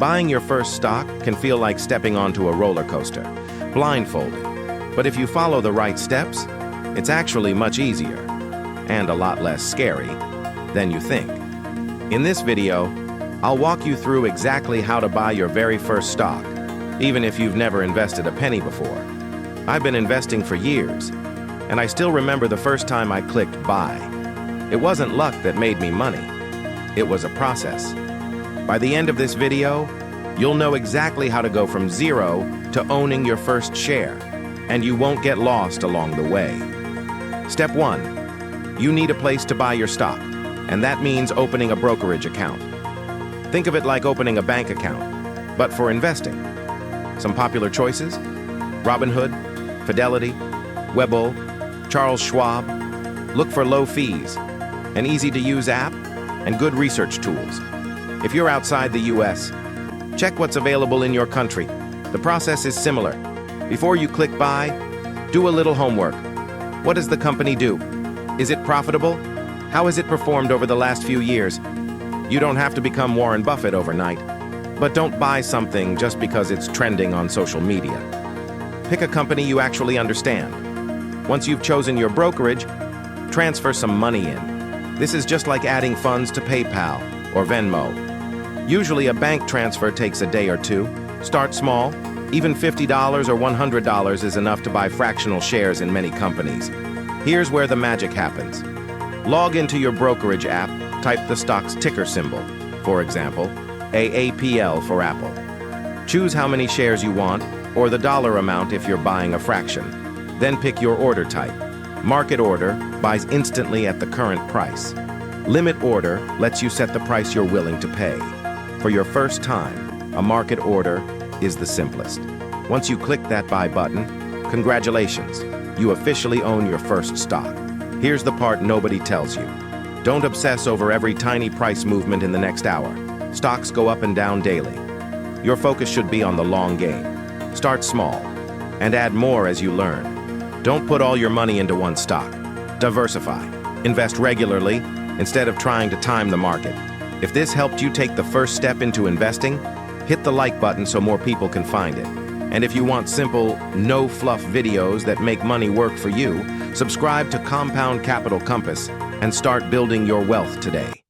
Buying your first stock can feel like stepping onto a roller coaster, blindfolded. But if you follow the right steps, it's actually much easier and a lot less scary than you think. In this video, I'll walk you through exactly how to buy your very first stock, even if you've never invested a penny before. I've been investing for years, and I still remember the first time I clicked buy. It wasn't luck that made me money. It was a process. By the end of this video, you'll know exactly how to go from zero to owning your first share, and you won't get lost along the way. Step 1. You need a place to buy your stock, and that means opening a brokerage account. Think of it like opening a bank account, but for investing. Some popular choices: Robinhood, Fidelity, Webull, Charles Schwab. Look for low fees, an easy-to-use app, and good research tools. If you're outside the US, check what's available in your country. The process is similar. Before you click buy, do a little homework. What does the company do? Is it profitable? How has it performed over the last few years? You don't have to become Warren Buffett overnight, but don't buy something just because it's trending on social media. Pick a company you actually understand. Once you've chosen your brokerage, transfer some money in. This is just like adding funds to PayPal or Venmo. Usually a bank transfer takes a day or two. Start small. Even $50 or $100 is enough to buy fractional shares in many companies. Here's where the magic happens. Log into your brokerage app, type the stock's ticker symbol, for example, AAPL for Apple. Choose how many shares you want, or the dollar amount if you're buying a fraction. Then pick your order type. Market order buys instantly at the current price. Limit order lets you set the price you're willing to pay. For your first time, a market order is the simplest. Once you click that buy button, congratulations, you officially own your first stock. Here's the part nobody tells you. Don't obsess over every tiny price movement in the next hour. Stocks go up and down daily. Your focus should be on the long game. Start small and add more as you learn. Don't put all your money into one stock. Diversify. Invest regularly instead of trying to time the market. If this helped you take the first step into investing, hit the like button so more people can find it. And if you want simple, no-fluff videos that make money work for you, subscribe to Compound Capital Compass and start building your wealth today.